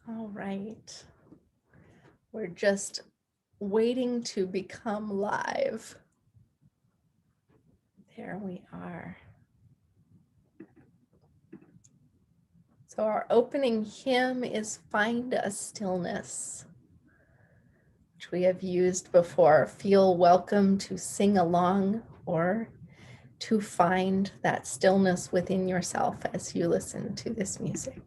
All right. We're just waiting to become live. There we are. So our opening hymn is Find a Stillness, which we have used before. Feel welcome to sing along or to find that stillness within yourself as you listen to this music.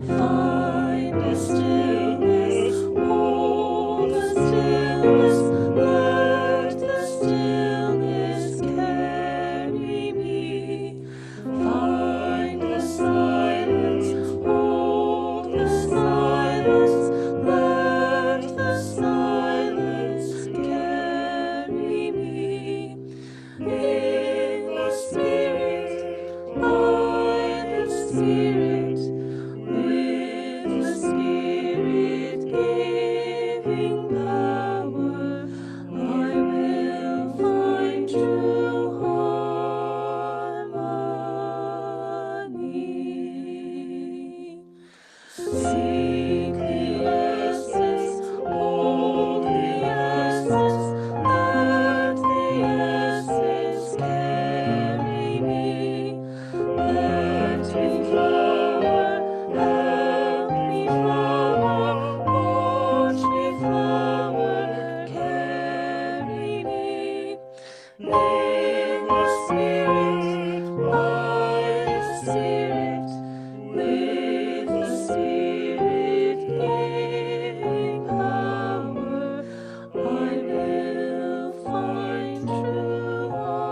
Find the stillness, hold the stillness, let the stillness carry me. Find the silence, hold the silence, let the silence carry me. In the Spirit, by the Spirit, with the Spirit giving power, I will find true harmony. Seek the essence, hold the essence, let the essence carry me. Let me flower, help me flower, watch me flower, carry me. In the Spirit, by the Spirit, with the Spirit giving power, I will find true harmony.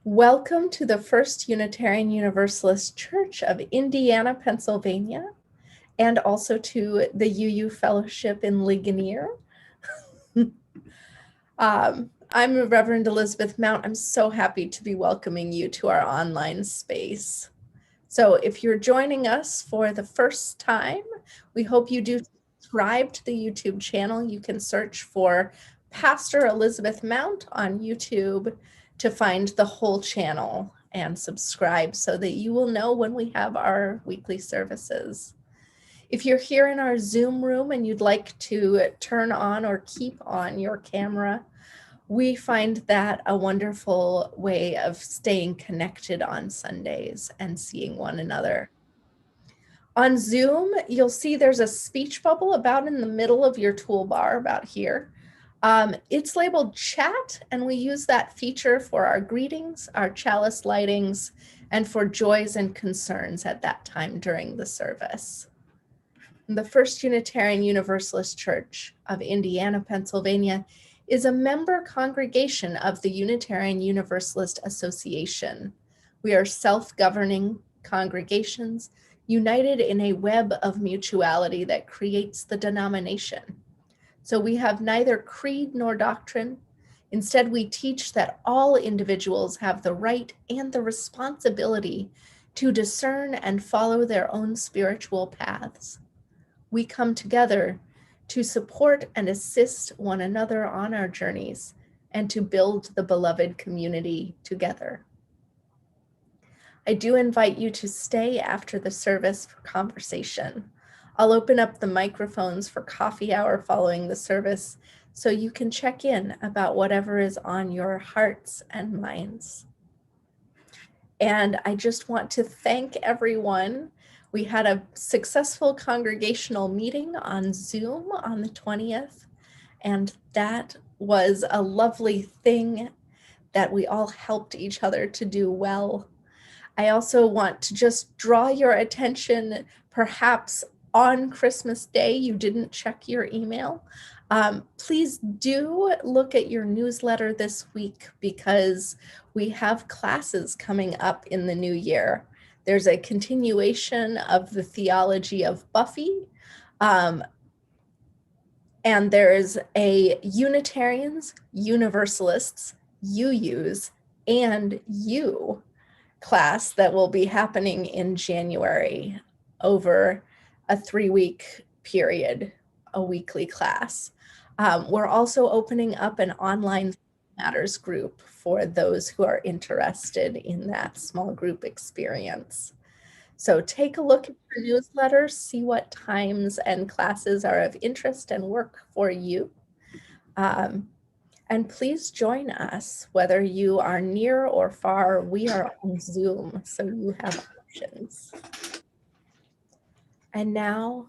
Welcome to the First Unitarian Universalist Church of Indiana, Pennsylvania, and also to the UU Fellowship in Ligonier. I'm Reverend Elizabeth Mount. I'm so happy to be welcoming you to our online space. So if you're joining us for the first time, we hope you do subscribe to the YouTube channel. You can search for Pastor Elizabeth Mount on YouTube to find the whole channel and subscribe so that you will know when we have our weekly services. If you're here in our Zoom room and you'd like to turn on or keep on your camera, we find that a wonderful way of staying connected on Sundays and seeing one another. On Zoom, you'll see there's a speech bubble about in the middle of your toolbar, about here. It's labeled chat, and we use that feature for our greetings, our chalice lightings, and for joys and concerns at that time during the service. The First Unitarian Universalist Church of Indiana, Pennsylvania is a member congregation of the Unitarian Universalist Association. We are self-governing congregations united in a web of mutuality that creates the denomination. So we have neither creed nor doctrine. Instead, we teach that all individuals have the right and the responsibility to discern and follow their own spiritual paths. We come together to support and assist one another on our journeys and to build the beloved community together. I do invite you to stay after the service for conversation. I'll open up the microphones for coffee hour following the service so you can check in about whatever is on your hearts and minds. And I just want to thank everyone. We had a successful congregational meeting on Zoom on the 20th, and that was a lovely thing that we all helped each other to do well. I also want to just draw your attention, perhaps on Christmas Day, you didn't check your email. Please do look at your newsletter this week because we have classes coming up in the new year. There's a continuation of the theology of Buffy, and there's a Unitarians, Universalists, UUs, and you class that will be happening in January over a 3-week period, a weekly class. We're also opening up an online matters group for those who are interested in that small group experience. So take a look at your newsletter, see what times and classes are of interest and work for you. And please join us, whether you are near or far. We are on Zoom, so you have options. And now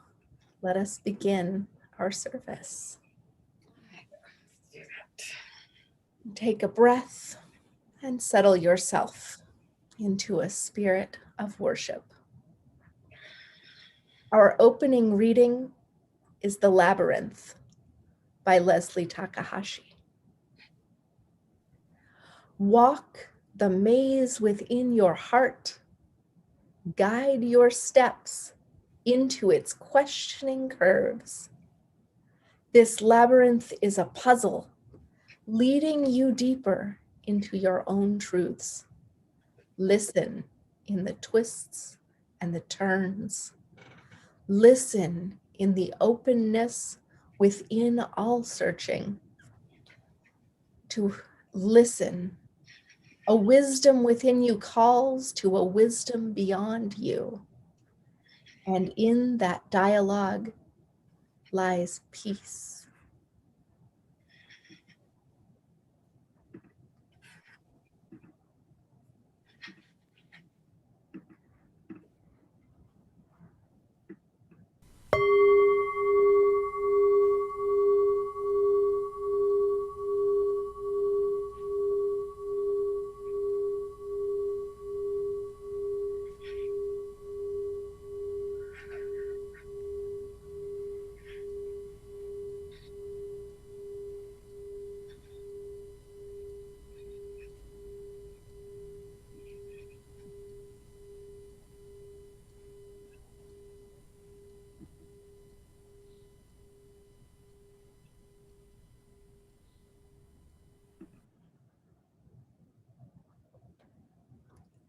let us begin our service. Take a breath and settle yourself into a spirit of worship. Our opening reading is The Labyrinth by Leslie Takahashi. Walk the maze within your heart. Guide your steps into its questioning curves. This labyrinth is a puzzle, leading you deeper into your own truths. Listen in the twists and the turns. Listen in the openness within all searching. To listen, a wisdom within you calls to a wisdom beyond you. And in that dialogue lies peace.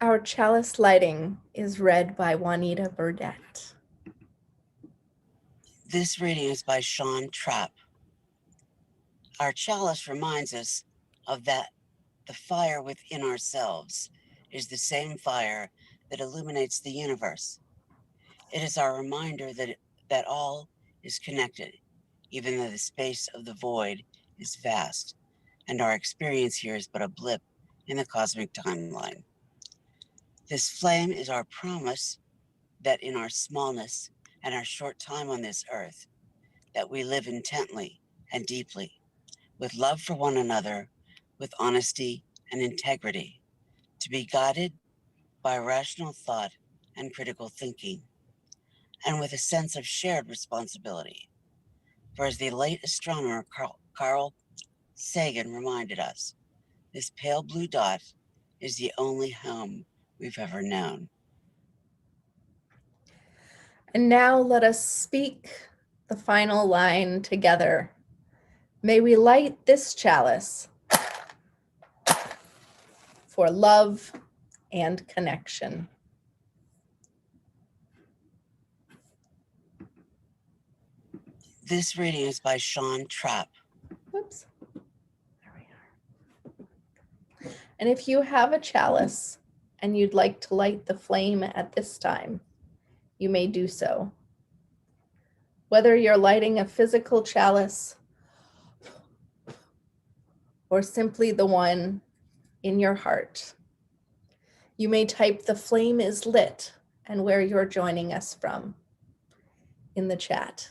Our chalice lighting is read by Juanita Burdett. This reading is by Sean Trapp. Our chalice reminds us of that the fire within ourselves is the same fire that illuminates the universe. It is our reminder that all is connected, even though the space of the void is vast, and our experience here is but a blip in the cosmic timeline. This flame is our promise that in our smallness and our short time on this earth, that we live intently and deeply, with love for one another, with honesty and integrity, to be guided by rational thought and critical thinking, and with a sense of shared responsibility. For as the late astronomer Carl Sagan reminded us, this pale blue dot is the only home we've ever known. And now let us speak the final line together. May we light this chalice for love and connection. This reading is by Sean Trapp. Oops. There we are. And if you have a chalice and you'd like to light the flame at this time, you may do so. Whether you're lighting a physical chalice or simply the one in your heart, you may type "the flame is lit" and where you're joining us from in the chat.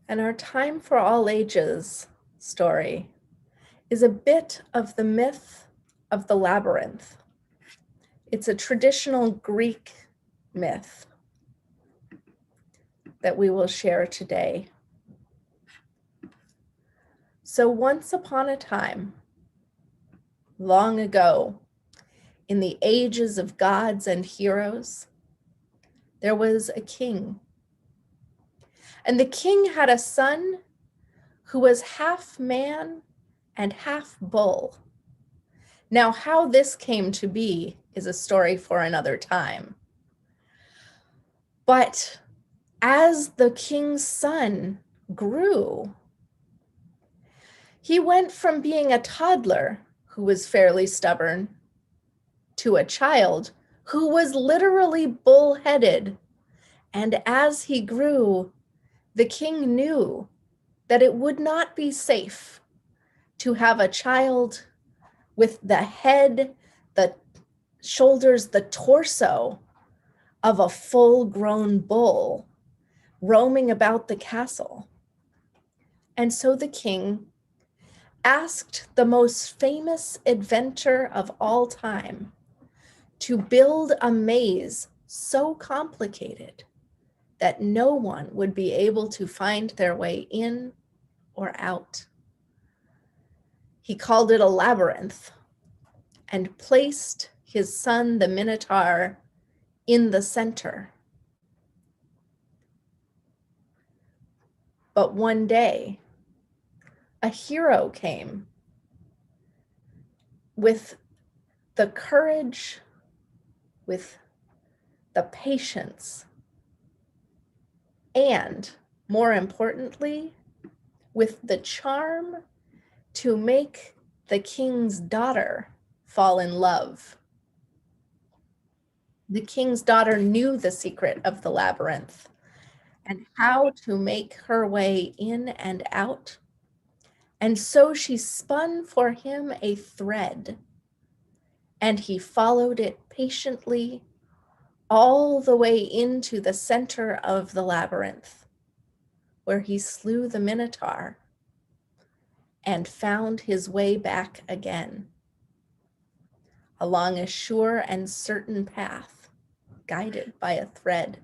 And our Time for All Ages story is a bit of the myth of the labyrinth. It's a traditional Greek myth that we will share today. So once upon a time, long ago, in the ages of gods and heroes, there was a king. And the king had a son who was half man and half bull. Now, how this came to be is a story for another time. But as the king's son grew, he went from being a toddler who was fairly stubborn to a child who was literally bullheaded. And as he grew, the king knew that it would not be safe to have a child with the head, the shoulders, the torso of a full-grown bull roaming about the castle. And so the king asked the most famous inventor of all time to build a maze so complicated that no one would be able to find their way in or out. He called it a labyrinth and placed his son, the Minotaur, in the center. But one day, a hero came with the courage, with the patience, and more importantly, with the charm to make the king's daughter fall in love. The king's daughter knew the secret of the labyrinth and how to make her way in and out. And so she spun for him a thread, and he followed it patiently all the way into the center of the labyrinth, where he slew the Minotaur and found his way back again along a sure and certain path, guided by a thread.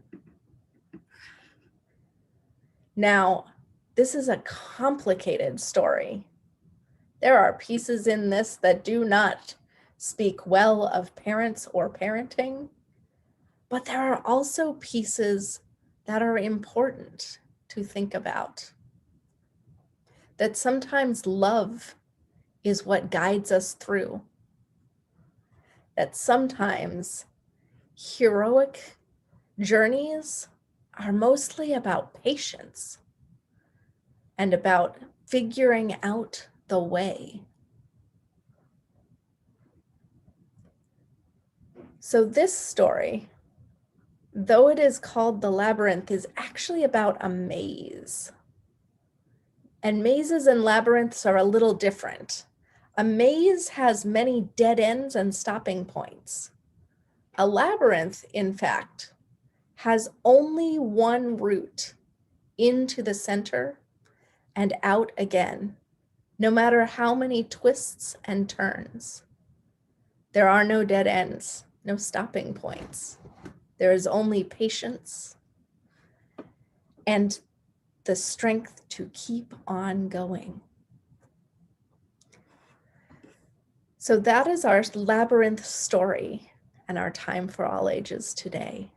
Now, this is a complicated story. There are pieces in this that do not speak well of parents or parenting, but there are also pieces that are important to think about. That sometimes love is what guides us through. That sometimes heroic journeys are mostly about patience and about figuring out the way. So this story, though it is called The Labyrinth, is actually about a maze. And mazes and labyrinths are a little different. A maze has many dead ends and stopping points. A labyrinth, in fact, has only one route into the center and out again, no matter how many twists and turns. There are no dead ends, no stopping points. There is only patience and the strength to keep on going. So that is our labyrinth story and our Time for All Ages today.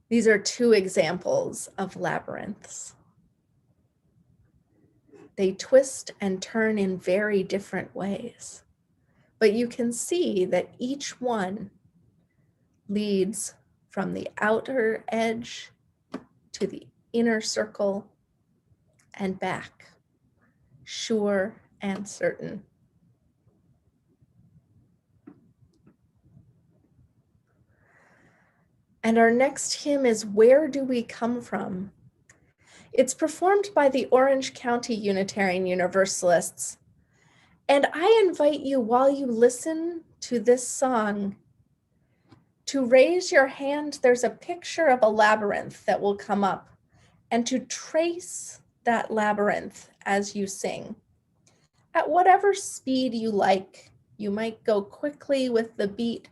These are two examples of labyrinths. They twist and turn in very different ways, but you can see that each one leads from the outer edge to the inner circle and back, sure and certain. And our next hymn is Where Do We Come From? It's performed by the Orange County Unitarian Universalists. And I invite you, while you listen to this song, to raise your hand. There's a picture of a labyrinth that will come up, and to trace that labyrinth as you sing. At whatever speed you like, you might go quickly with the beat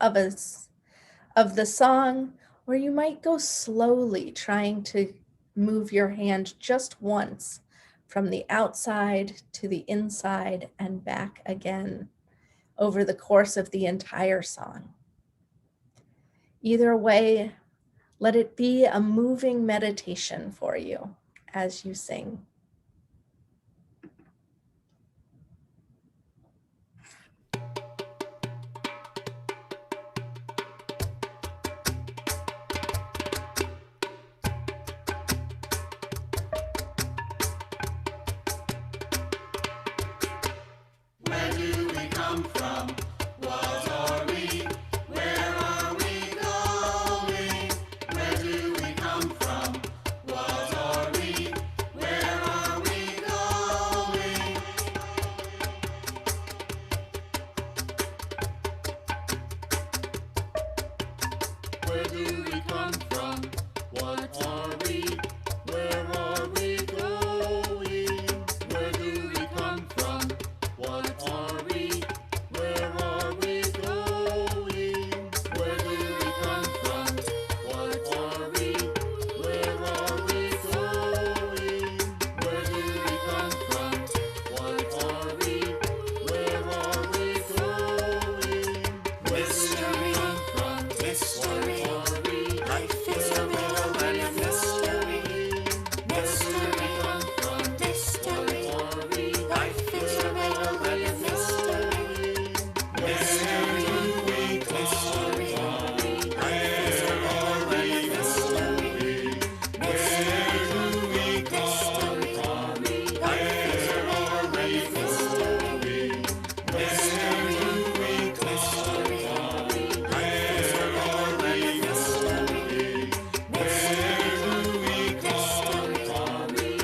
of the song, or you might go slowly, trying to move your hand just once from the outside to the inside and back again over the course of the entire song. Either way, let it be a moving meditation for you as you sing. Where do we come from? What are we? Where are we going? Where do we come from? What are we? Where are we going? Where do we come from? What are we? Where are we going? Where do we come from? What are we? Where are we going? Where do we come from? What are we? Where are we going? Where do we come from? What are we? Where are we going? Mystery, mystery, life is a riddle and a mystery. Mystery, mystery, life is a riddle and a mystery. Mystery, mystery, life is a riddle and a mystery. Mystery, mystery, life is a riddle and a mystery. Mystery, mystery, life is a riddle and a mystery. Mystery, mystery,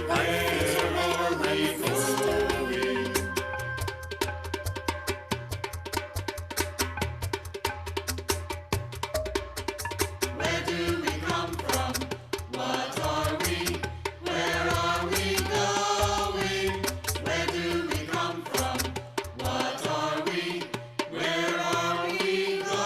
life is a riddle and a mystery. Where do we come from? What are we? Where are we going? Where do we come from? What are we? Where are we going?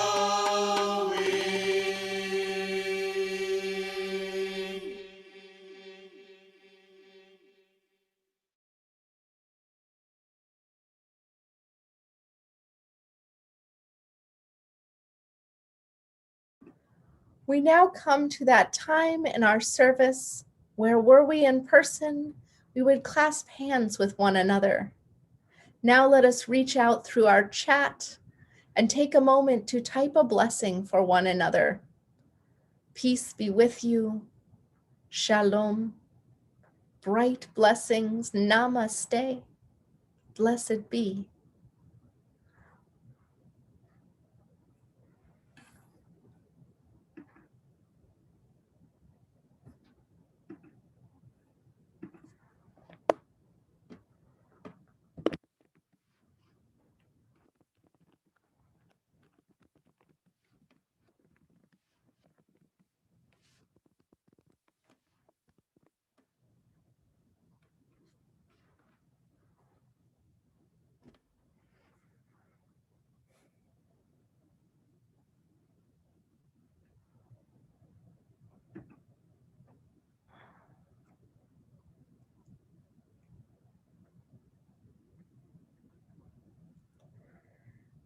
We now come to that time in our service where, were we in person, we would clasp hands with one another. Now let us reach out through our chat and take a moment to type a blessing for one another. Peace be with you. Shalom. Bright blessings. Namaste. Blessed be.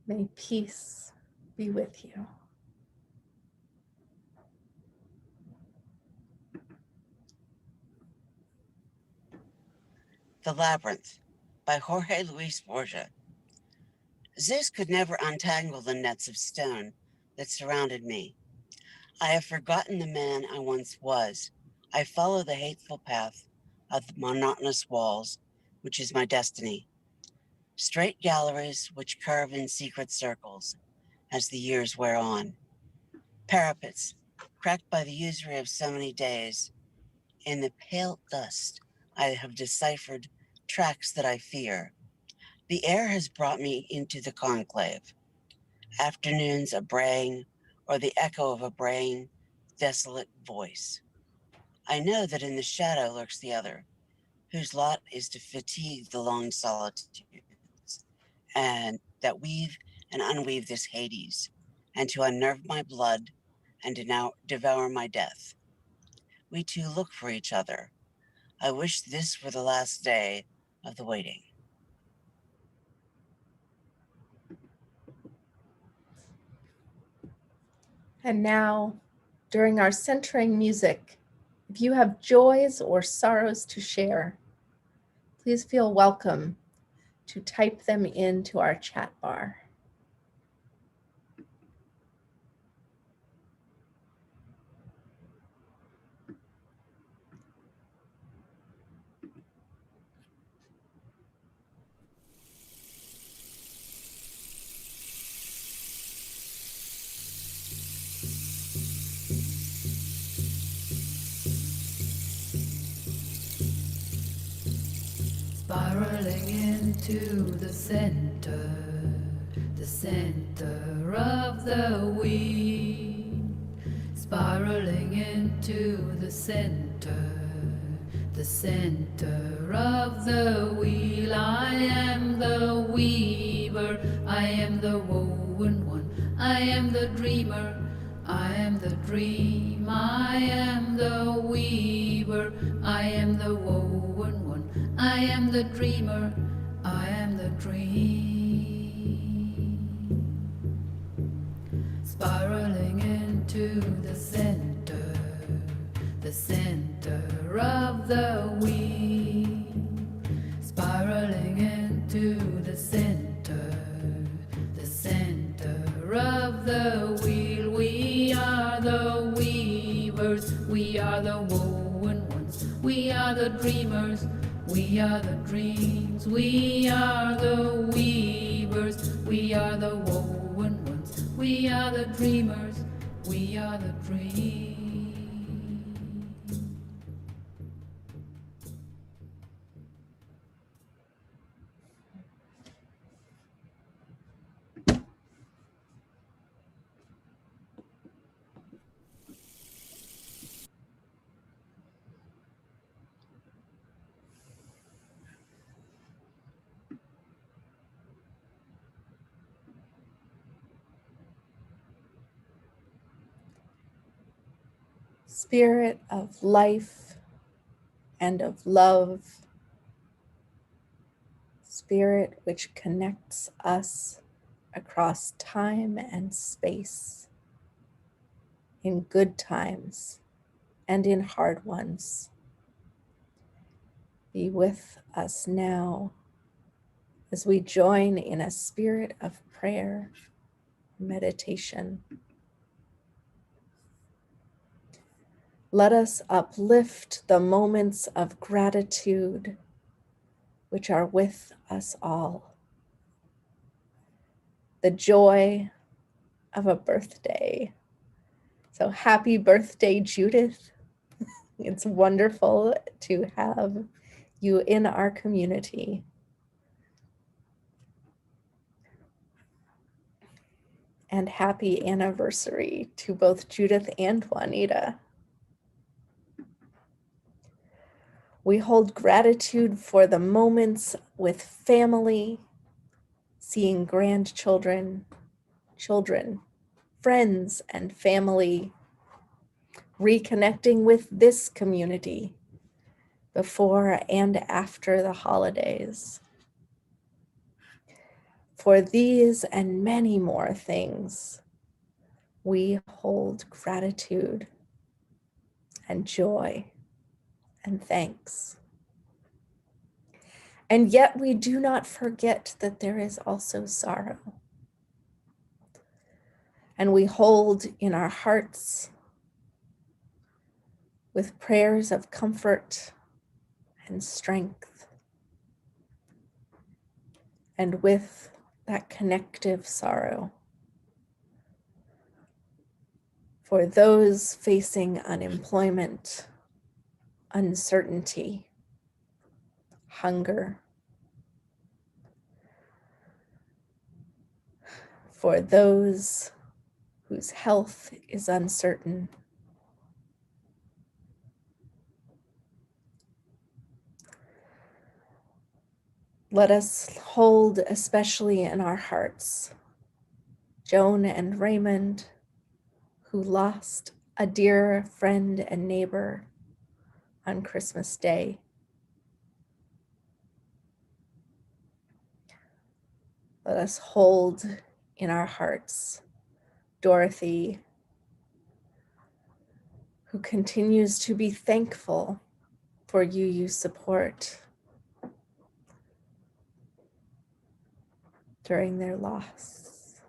May peace be with you. The Labyrinth by Jorge Luis Borges. Zeus could never untangle the nets of stone that surrounded me. I have forgotten the man I once was. I follow the hateful path of the monotonous walls, which is my destiny. Straight galleries which curve in secret circles as the years wear on. Parapets, cracked by the usury of so many days. In the pale dust, I have deciphered tracks that I fear. The air has brought me into the conclave. Afternoons a braying, or the echo of a braying, desolate voice. I know that in the shadow lurks the other, whose lot is to fatigue the long solitudes, and that weave and unweave this Hades, and to unnerve my blood, and to now devour my death. We two look for each other. I wish this were the last day of the waiting. And now, during our centering music, if you have joys or sorrows to share, please feel welcome to type them into our chat bar. Spiraling into the center of the wheel. Spiraling into the center of the wheel. I am the weaver, I am the woven one, I am the dreamer, I am the dream, I am the weaver, I am the woven one, I am the dreamer, I am the dream. Spiraling into the center of the wheel. Spiraling into the center of the wheel. We are the weavers, we are the woven ones, we are the dreamers, we are the dreams, we are the weavers, we are the woven ones, we are the dreamers, we are the dreams. Spirit of life and of love, Spirit which connects us across time and space, in good times and in hard ones. Be with us now as we join in a spirit of prayer, meditation. Let us uplift the moments of gratitude which are with us all. The joy of a birthday. So happy birthday, Judith. It's wonderful to have you in our community. And happy anniversary to both Judith and Juanita. We hold gratitude for the moments with family, seeing grandchildren, children, friends, and family, reconnecting with this community before and after the holidays. For these and many more things, we hold gratitude and joy and thanks. And yet we do not forget that there is also sorrow. And we hold in our hearts with prayers of comfort and strength, and with that connective sorrow for those facing unemployment, uncertainty, hunger, for those whose health is uncertain, let us hold, especially in our hearts, Joan and Raymond, who lost a dear friend and neighbor on Christmas Day. Let us hold in our hearts Dorothy, who continues to be thankful for UU support during their loss.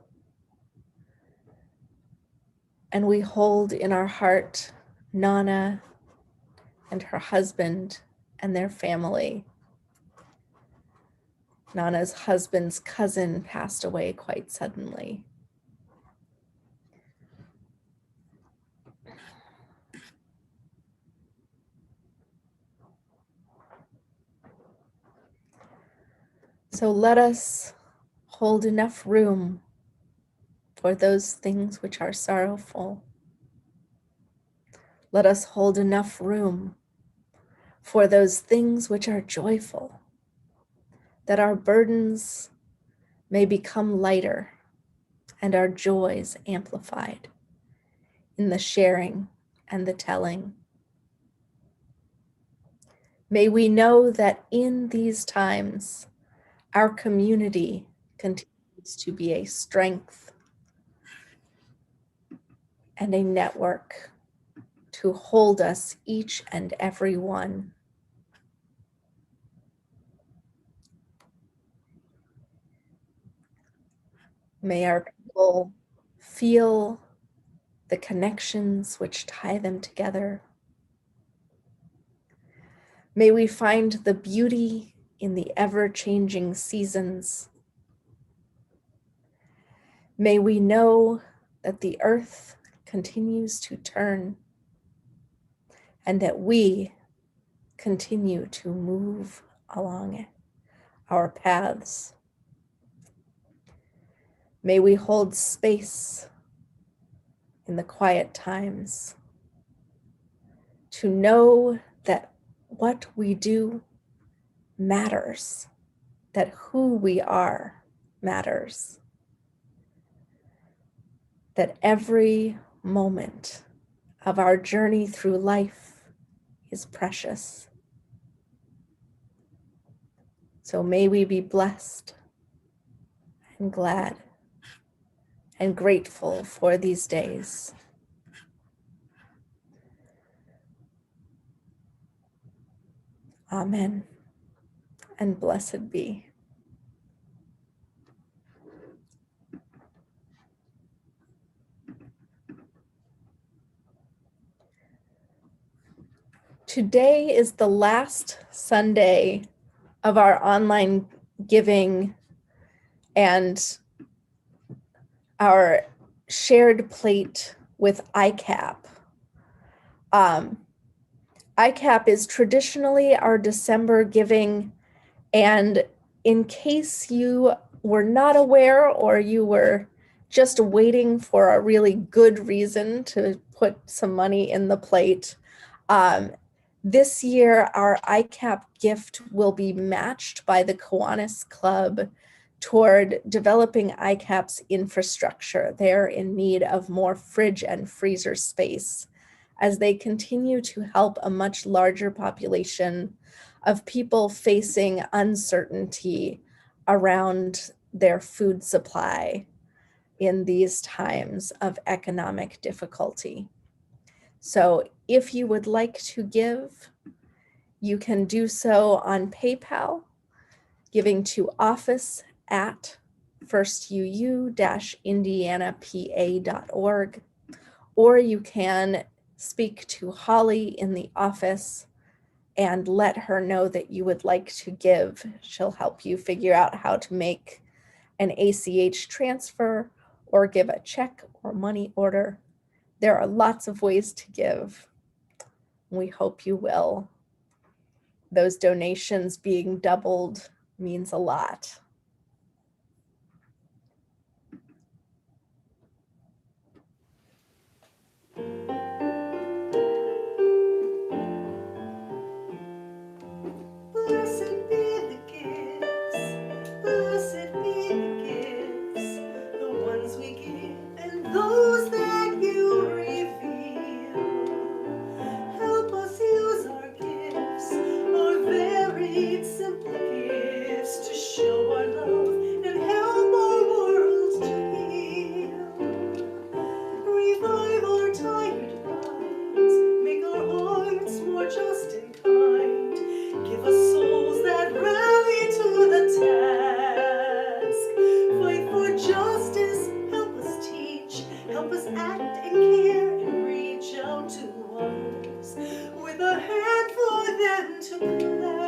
And we hold in our heart Nana and her husband and their family. Nana's husband's cousin passed away quite suddenly. So let us hold enough room for those things which are sorrowful. Let us hold enough room for those things which are joyful, that our burdens may become lighter and our joys amplified in the sharing and the telling. May we know that in these times, our community continues to be a strength and a network to hold us, each and every one. May our people feel the connections which tie them together. May we find the beauty in the ever-changing seasons. May we know that the earth continues to turn and that we continue to move along our paths. May we hold space in the quiet times to know that what we do matters, that who we are matters, that every moment of our journey through life is precious. So may we be blessed and glad and grateful for these days. Amen, and blessed be. Today is the last Sunday of our online giving and our shared plate with ICAP. ICAP is traditionally our December giving, and in case you were not aware or you were just waiting for a really good reason to put some money in the plate, this year our ICAP gift will be matched by the Kiwanis Club toward developing ICAP's infrastructure. They're in need of more fridge and freezer space as they continue to help a much larger population of people facing uncertainty around their food supply in these times of economic difficulty. So if you would like to give, you can do so on PayPal, giving to office@firstuu-indianapa.org, or you can speak to Holly in the office and let her know that you would like to give. She'll help you figure out how to make an ACH transfer or give a check or money order. There are lots of ways to give. We hope you will. Those donations being doubled means a lot. Blessed be the gifts, blessed be the gifts, the ones we give and those that you reveal. Help us use our gifts, our varied simple gifts, to show our love and help our world to heal. Revive our tired minds, make our hearts more just and kind. Give us souls that rally to the task. Fight for justice, help us teach, help us act and care and reach out to others with a hand for them to clasp.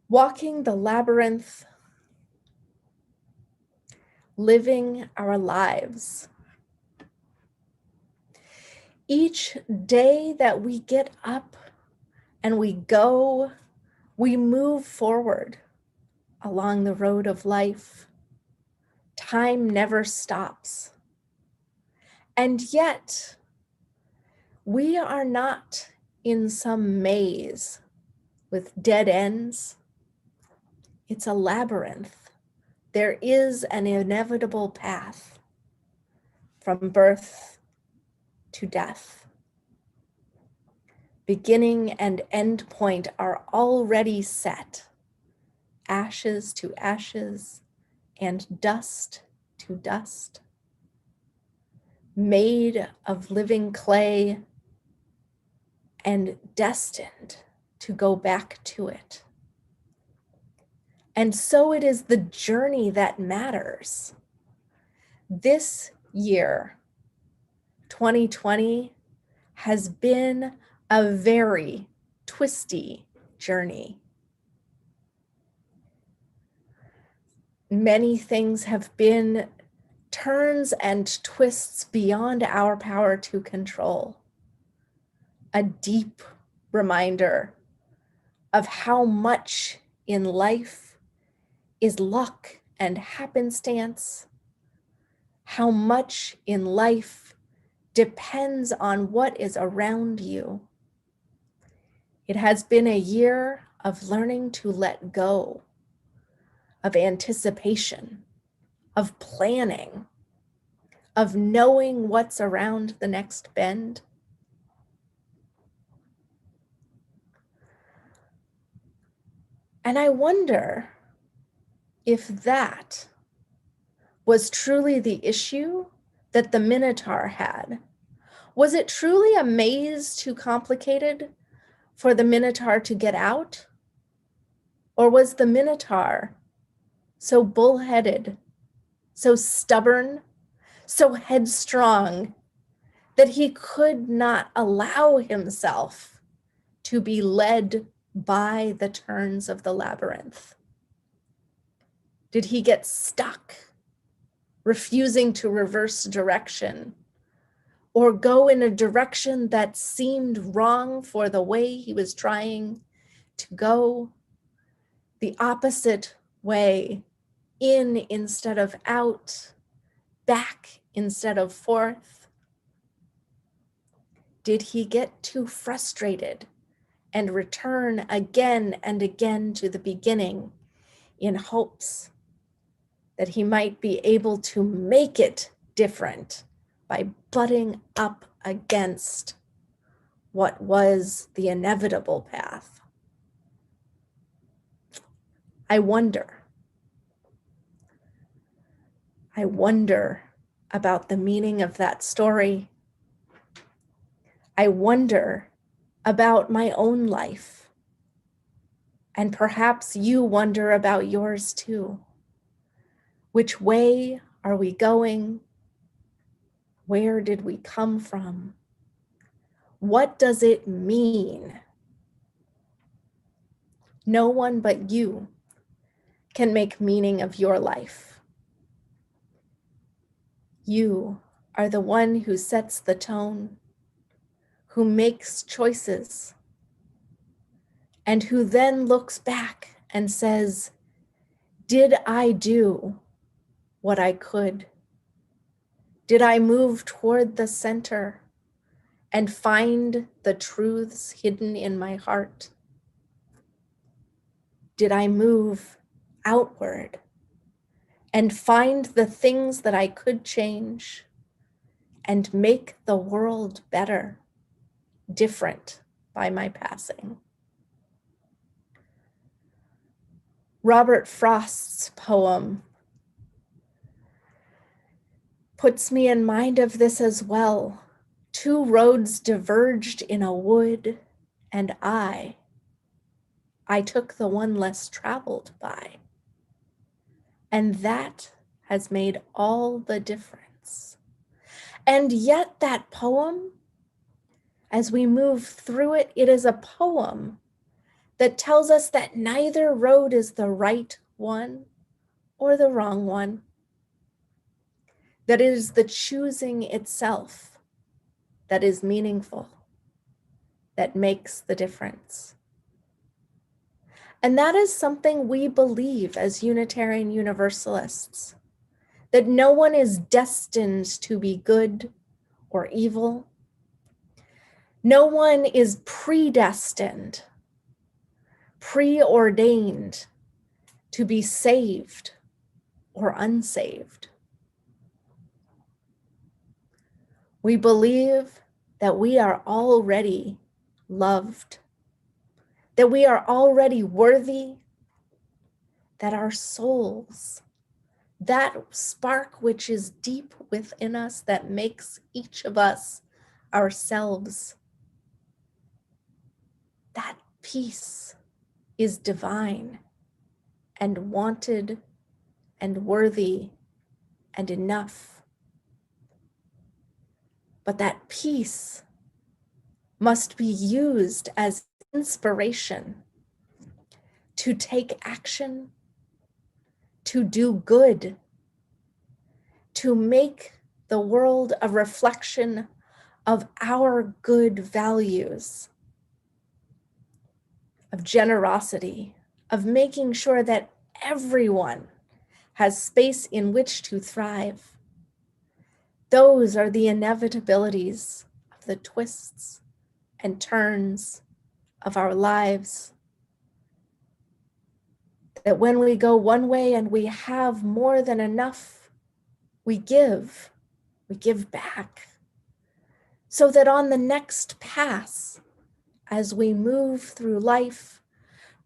Walking the labyrinth, living our lives. Each day that we get up and we go, we move forward along the road of life. Time never stops. And yet, we are not in some maze with dead ends. It's a labyrinth. There is an inevitable path from birth to death. Beginning and end point are already set. Ashes to ashes and dust to dust. Made of living clay and destined to go back to it. And so it is the journey that matters. This year, 2020, has been a very twisty journey. Many things have been turns and twists beyond our power to control. A deep reminder of how much in life is luck and happenstance, how much in life depends on what is around you. It has been a year of learning to let go, of anticipation, of planning, of knowing what's around the next bend. And I wonder if that was truly the issue that the Minotaur had. Was it truly a maze too complicated for the Minotaur to get out? Or was the Minotaur so bullheaded, so stubborn, so headstrong that he could not allow himself to be led by the turns of the labyrinth? Did he get stuck, refusing to reverse direction or go in a direction that seemed wrong for the way he was trying to go? The opposite way, in instead of out, back instead of forth? Did he get too frustrated and return again and again to the beginning in hopes that he might be able to make it different by butting up against what was the inevitable path. I wonder about the meaning of that story. I wonder about my own life. And perhaps you wonder about yours too. Which way are we going? Where did we come from? What does it mean? No one but you can make meaning of your life. You are the one who sets the tone, who makes choices, and who then looks back and says, did I do what I could? Did I move toward the center and find the truths hidden in my heart? Did I move outward and find the things that I could change and make the world better, different by my passing? Robert Frost's poem puts me in mind of this as well. Two roads diverged in a wood, and I took the one less traveled by. And that has made all the difference. And yet that poem, as we move through it, it is a poem that tells us that neither road is the right one or the wrong one. That it is the choosing itself that is meaningful, that makes the difference. And that is something we believe as Unitarian Universalists, that no one is destined to be good or evil. No one is predestined, preordained to be saved or unsaved. We believe that we are already loved, that we are already worthy, that our souls, that spark which is deep within us that makes each of us ourselves, that peace is divine and wanted and worthy and enough. But that peace must be used as inspiration to take action, to do good, to make the world a reflection of our good values, of generosity, of making sure that everyone has space in which to thrive. Those are the inevitabilities of the twists and turns of our lives. That when we go one way and we have more than enough, we give back. So that on the next pass, as we move through life,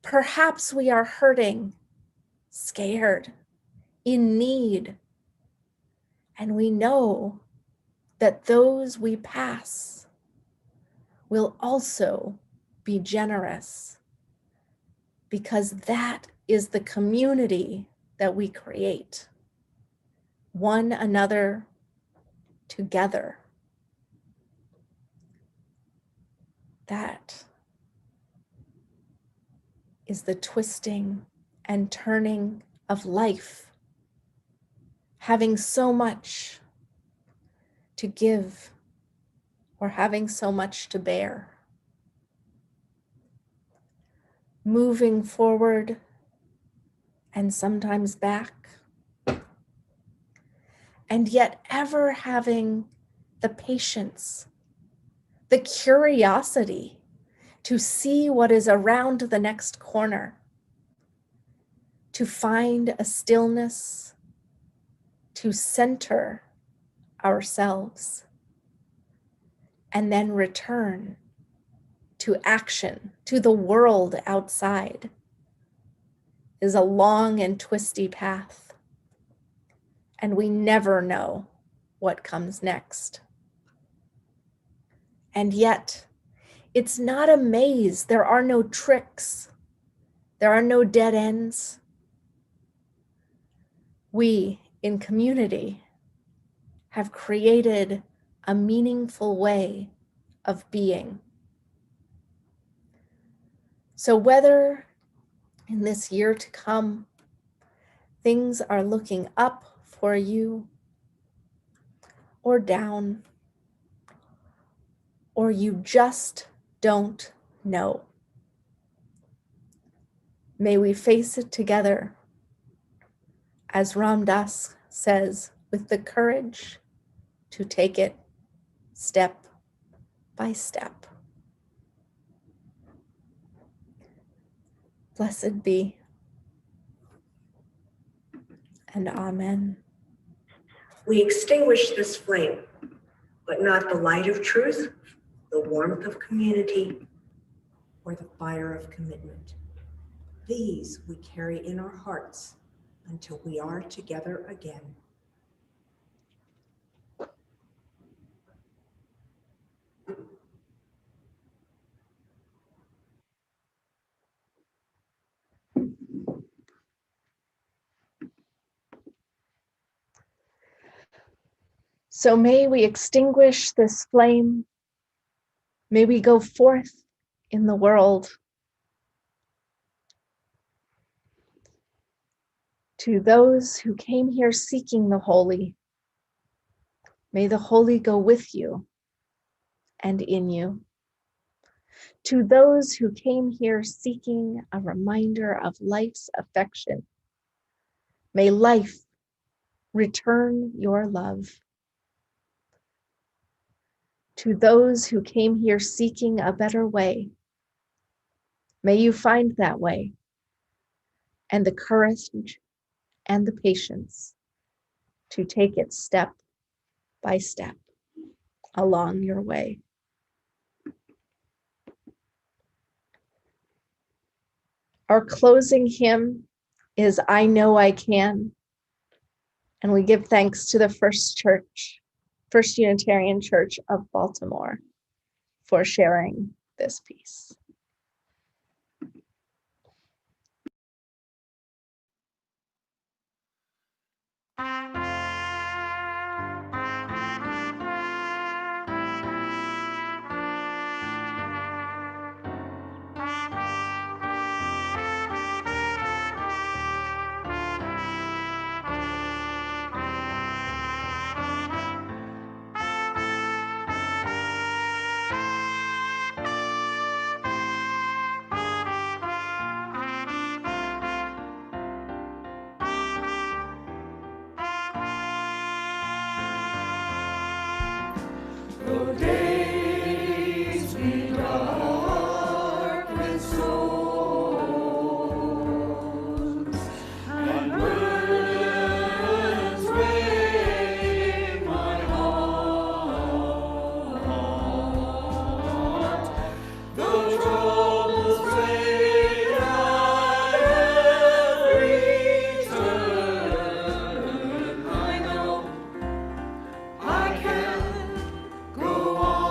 perhaps we are hurting, scared, in need. And we know that those we pass will also be generous, because that is the community that we create, one another together. That is the twisting and turning of life, having so much to give or having so much to bear. Moving forward and sometimes back, and yet ever having the patience, the curiosity to see what is around the next corner, to find a stillness, to center ourselves, and then return to action, to the world outside, is a long and twisty path, and we never know what comes next. And yet, it's not a maze. There are no tricks. There are no dead ends. We, in community, have created a meaningful way of being. So whether in this year to come, things are looking up for you or down, or you just don't know, may we face it together, as Ram Dass says, with the courage to take it step by step. Blessed be, and amen. We extinguish this flame, but not the light of truth, the warmth of community, or the fire of commitment. These we carry in our hearts until we are together again. So may we extinguish this flame. May we go forth in the world to those who came here seeking the holy. May the holy go with you and in you. To those who came here seeking a reminder of life's affection, may life return your love. To those who came here seeking a better way, may you find that way and the courage and the patience to take it step by step along your way. Our closing hymn is I Know I Can, and we give thanks to the First Unitarian Church of Baltimore for sharing this piece. Though days be dark with sorrows, and burdens weigh my heart, though troubles great at every turn, I know I can go on.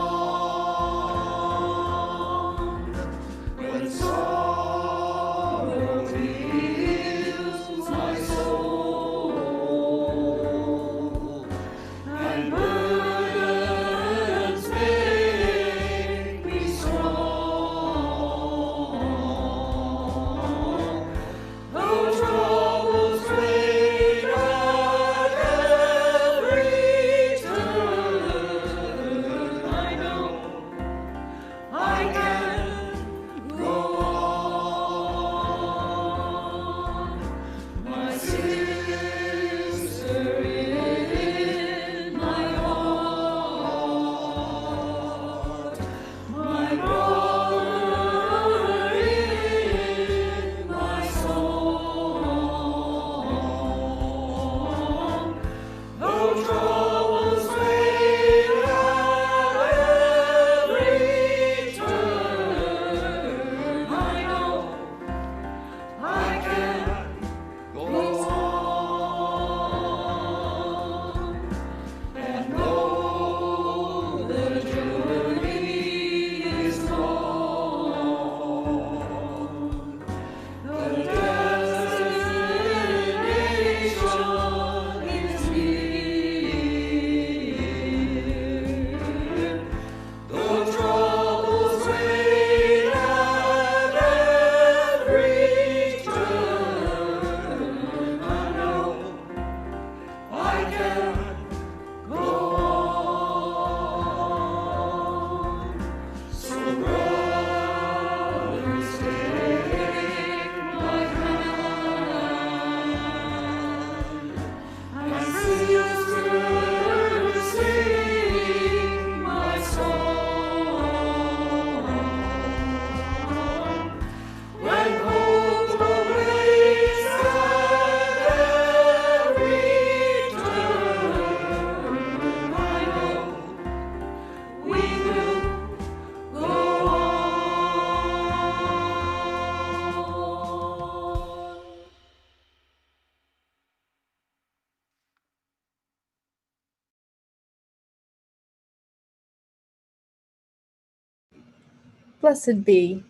Blessed be.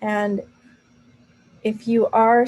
And if you are